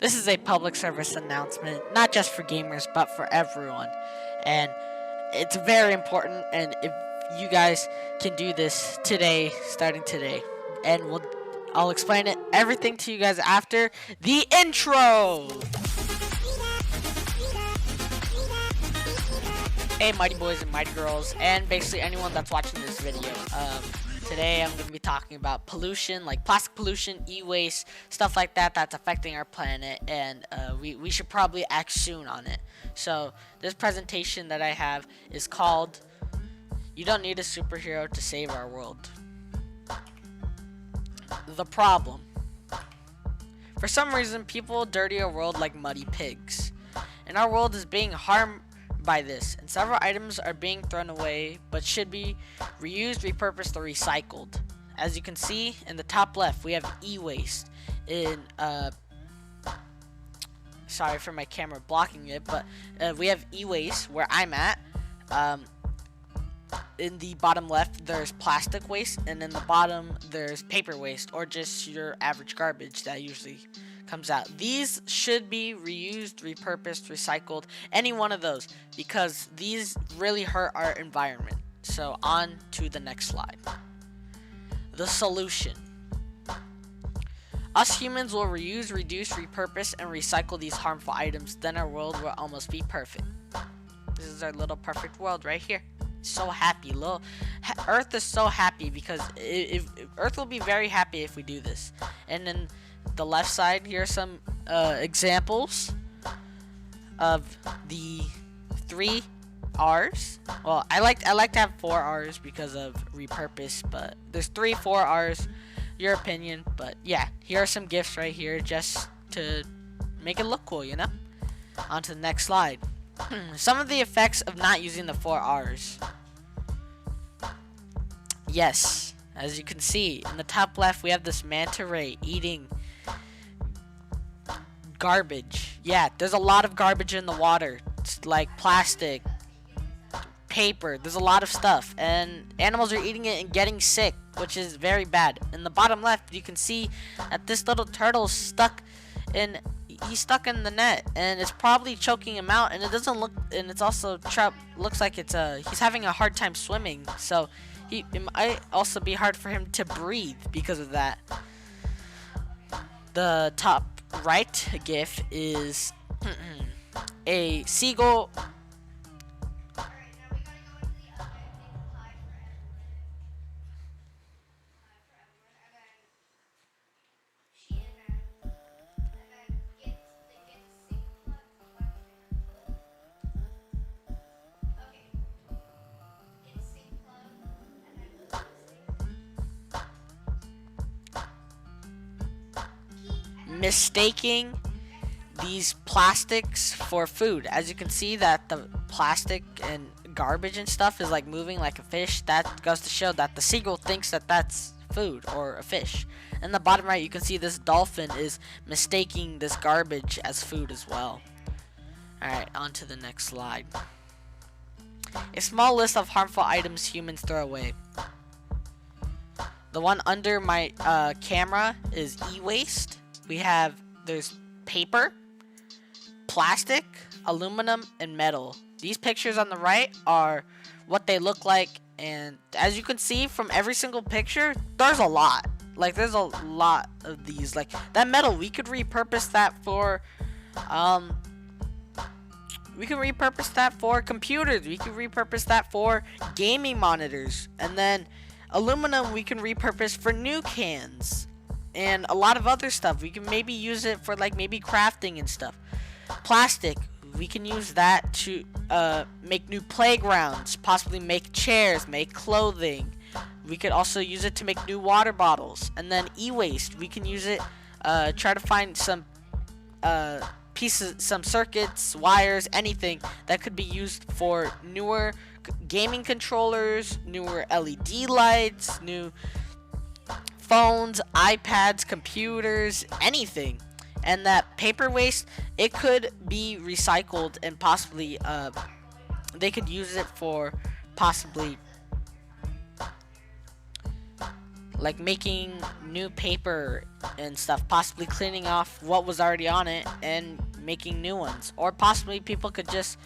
This is a public service announcement, not just for gamers, but for everyone. And it's very important, and if you guys can do this today, starting today, and I'll explain everything to you guys after the intro. Hey, mighty boys and mighty girls, and basically anyone that's watching this video. Today I'm going to be talking about pollution, like plastic pollution, e-waste, stuff like that that's affecting our planet, and we should probably act soon on it. So this presentation that I have is called "You Don't Need a Superhero to Save Our World." The problem. For some reason, people dirty our world like muddy pigs, and our world is being harmed by this, and several items are being thrown away but should be reused, repurposed, or recycled. As you can see in the top left, we have e-waste. Sorry for my camera blocking it, but we have e-waste where I'm at. In the bottom left, there's plastic waste, and in the bottom, there's paper waste, or just your average garbage that usually comes out. These should be reused, repurposed, recycled, any one of those, because these really hurt our environment. So on to the next slide. The solution. Us humans will reuse, reduce, repurpose, and recycle these harmful items, then our world will almost be perfect. This is our little perfect world right here. So happy. Earth is so happy because Earth will be very happy if we do this. And then the left side, here are some examples of the 3 R's. Well, I like to have 4 R's because of repurpose, but there's 4 R's. Your opinion, but yeah, here are some gifts right here just to make it look cool, you know. On to the next slide. Some of the effects of not using the 4 R's. Yes, as you can see in the top left, we have this manta ray eating garbage. Yeah, there's a lot of garbage in the water. It's like plastic, paper, there's a lot of stuff, and animals are eating it and getting sick, which is very bad. In the bottom left, you can see that this little turtle's stuck in the net, and it's probably choking him out, and it doesn't look, and it's also looks like it's he's having a hard time swimming, so it might also be hard for him to breathe because of that. The top right gif is a seagull. Mistaking these plastics for food. As you can see that the plastic and garbage and stuff is like moving like a fish. That goes to show that the seagull thinks that that's food or a fish. In the bottom right, you can see this dolphin is mistaking this garbage as food as well. Alright, on to the next slide. A small list of harmful items humans throw away. The one under my camera is e-waste. There's paper, plastic, aluminum, and metal. These pictures on the right are what they look like, and as you can see from every single picture, there's a lot. Like, there's a lot of these. Like, that metal, we could repurpose that for, computers. We could repurpose that for gaming monitors. And then aluminum, we can repurpose for new cans. And a lot of other stuff. We can maybe use it for like maybe crafting and stuff. Plastic, we can use that to make new playgrounds, possibly make chairs, make clothing. We could also use it to make new water bottles. And then e-waste, we can use it, try to find some pieces, some circuits, wires, anything that could be used for newer gaming controllers, newer LED lights, new phones, iPads, computers, anything. And that paper waste, it could be recycled and possibly they could use it for possibly like making new paper and stuff, possibly cleaning off what was already on it and making new ones, or possibly people could just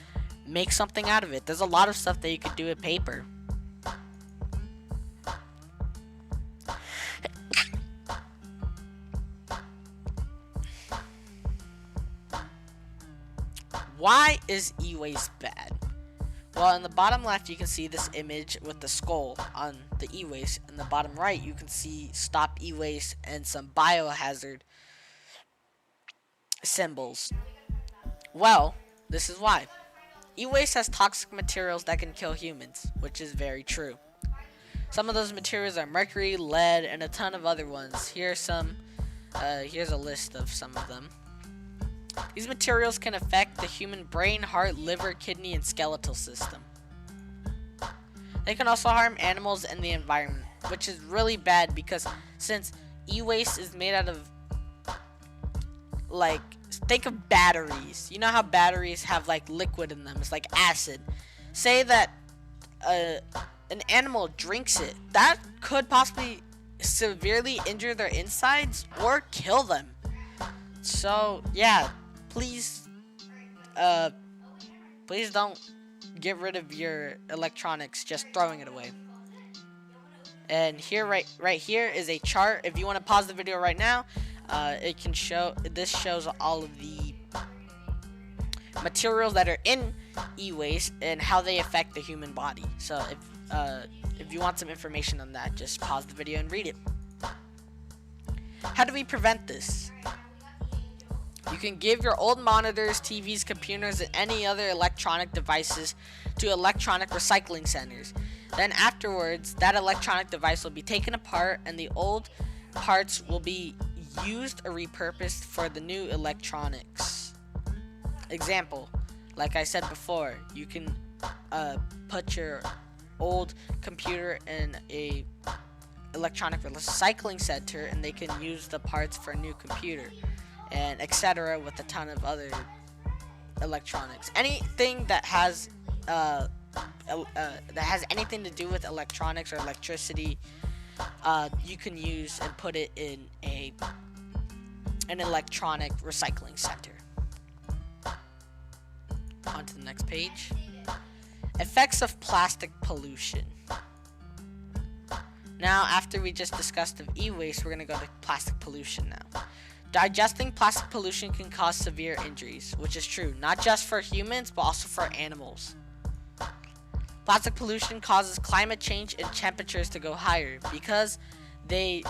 make something out of it. There's a lot of stuff that you could do with paper. Why is e-waste bad? Well, in the bottom left, you can see this image with the skull on the e-waste. In the bottom right, you can see stop e-waste and some biohazard symbols. Well, this is why. E-waste has toxic materials that can kill humans, which is very true. Some of those materials are mercury, lead, and a ton of other ones. Here's a list of some of them. These materials can affect the human brain, heart, liver, kidney, and skeletal system. They can also harm animals and the environment, which is really bad because since e-waste is made out of, like, think of batteries. You know how batteries have, like, liquid in them. It's like acid. Say that an animal drinks it. That could possibly severely injure their insides or kill them. So, yeah. Please don't get rid of your electronics just throwing it away. And here, right here is a chart. If you want to pause the video right now, this shows all of the materials that are in e-waste and how they affect the human body. So if you want some information on that, just pause the video and read it. How do we prevent this? You can give your old monitors, TVs, computers, and any other electronic devices to electronic recycling centers. Then afterwards, that electronic device will be taken apart and the old parts will be used or repurposed for the new electronics. Example, like I said before, you can put your old computer in a electronic recycling center and they can use the parts for a new computer, and etc. with a ton of other electronics. Anything that has anything to do with electronics or electricity, you can use and put it in an electronic recycling center. On to the next page. Effects of plastic pollution. Now, after we just discussed of e-waste, we're going to go to plastic pollution now. Digesting plastic pollution can cause severe injuries, which is true, not just for humans, but also for animals. Plastic pollution causes climate change and temperatures to go higher because it's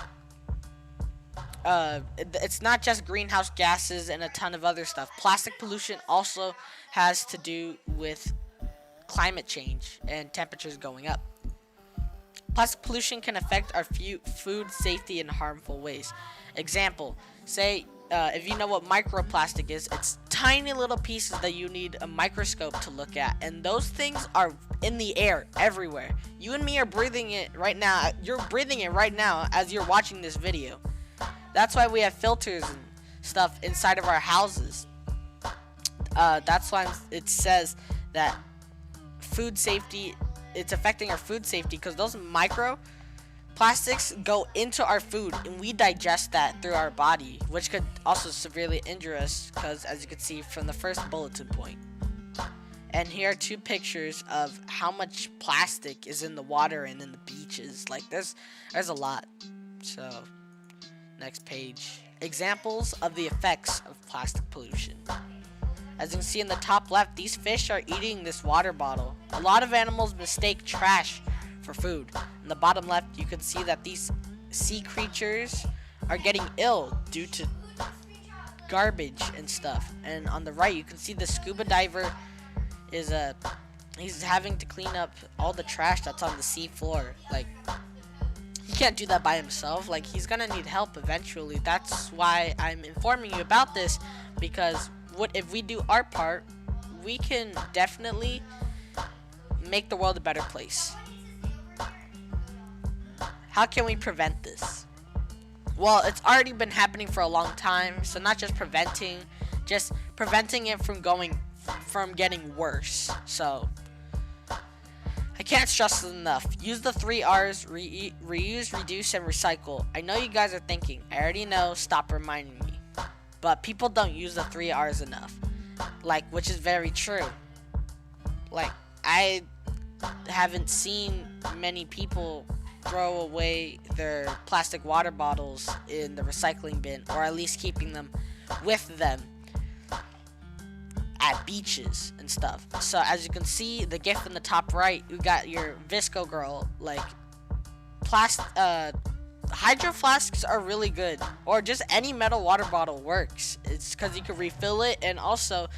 not just greenhouse gases and a ton of other stuff. Plastic pollution also has to do with climate change and temperatures going up. Plastic pollution can affect our food safety in harmful ways. Example, say if you know what microplastic is, it's tiny little pieces that you need a microscope to look at, and those things are in the air everywhere. You and me are breathing it right now. You're breathing it right now as you're watching this video. That's why we have filters and stuff inside of our houses. That's why it says that food safety, it's affecting our food safety because those microplastics go into our food and we digest that through our body, which could also severely injure us because, as you can see from the first bulletin point. And here are two pictures of how much plastic is in the water and in the beaches. Like there's a lot. So next page. Examples of the effects of plastic pollution. As you can see in the top left, these fish are eating this water bottle. A lot of animals mistake trash for food. In the bottom left, you can see that these sea creatures are getting ill due to garbage and stuff. And on the right, you can see the scuba diver he's having to clean up all the trash that's on the sea floor. Like, he can't do that by himself. Like, he's gonna need help eventually. That's why I'm informing you about this, because if we do our part, we can definitely make the world a better place. How can we prevent this? Well, it's already been happening for a long time, so not just preventing it from getting worse. So I can't stress it enough. Use the 3 R's: reuse, reduce, and recycle. I know you guys are thinking, I already know, stop reminding me. But people don't use the 3 R's enough. Like, which is very true. Like, I haven't seen many people throw away their plastic water bottles in the recycling bin, or at least keeping them with them at beaches and stuff. So as you can see, the GIF in the top right, you got your Visco girl. Like, hydro flasks are really good, or just any metal water bottle works. It's because you can refill it, and also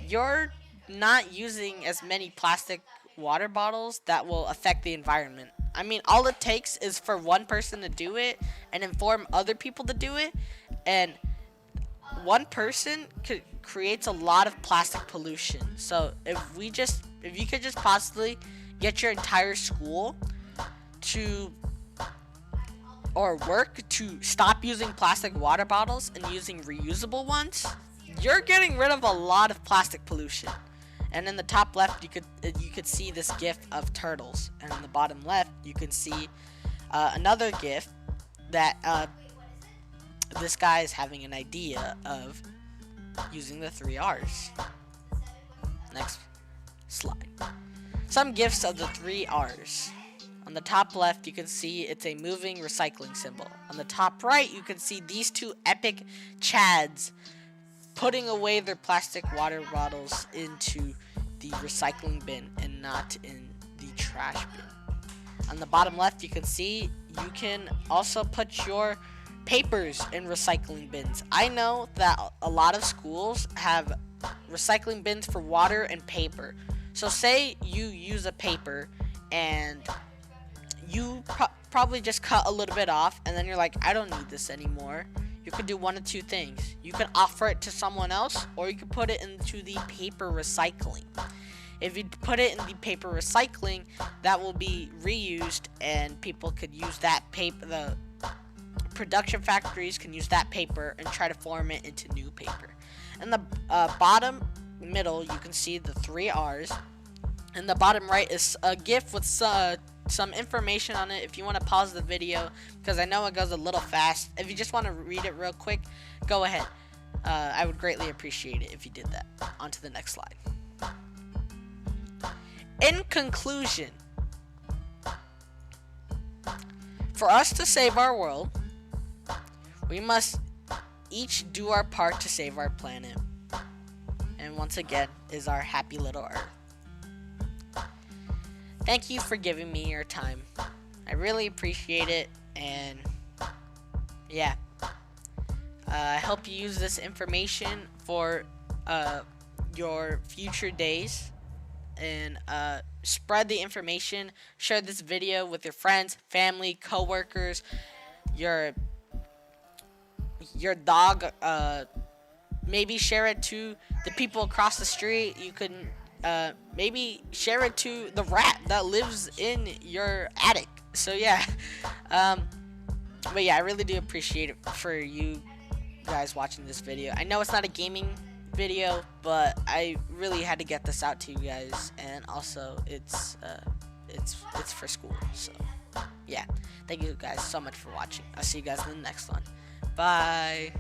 you're not using as many plastic water bottles that will affect the environment. I mean, all it takes is for one person to do it and inform other people to do it, and one person creates a lot of plastic pollution. So if you could just possibly get your entire school to, or work to, stop using plastic water bottles and using reusable ones, you're getting rid of a lot of plastic pollution. And in the top left, you could see this GIF of turtles, and in the bottom left, you can see another GIF that this guy is having an idea of using the 3 R's. Next slide. Some GIFs of the 3 R's. On the top left, you can see it's a moving recycling symbol. On the top right, you can see these two epic chads putting away their plastic water bottles into the recycling bin and not in the trash bin. On the bottom left, you can see you can also put your papers in recycling bins. I know that a lot of schools have recycling bins for water and paper. So say you use a paper and you probably just cut a little bit off, and then you're like, I don't need this anymore. You could do one of two things. You can offer it to someone else, or you could put it into the paper recycling. If you put it in the paper recycling, that will be reused, and people could use that paper. The production factories can use that paper and try to form it into new paper. In the bottom middle, you can see the 3 R's. In the bottom right is a GIF with some information on it. If you want to pause the video, because I know it goes a little fast. If you just want to read it real quick, go ahead. I would greatly appreciate it if you did that. On to the next slide. In conclusion, for us to save our world, we must each do our part to save our planet. And once again, is our happy little Earth. Thank you for giving me your time. I really appreciate it, and yeah. I hope you use this information for your future days, and spread the information. Share this video with your friends, family, co-workers, your dog. Maybe share it to the people across the street. You can maybe share it to the rat that lives in your attic. So yeah, but yeah, I really do appreciate it for you guys watching this video. I know it's not a gaming video, but I really had to get this out to you guys, and also it's for school. So yeah, thank you guys so much for watching. I'll see you guys in the next one. Bye.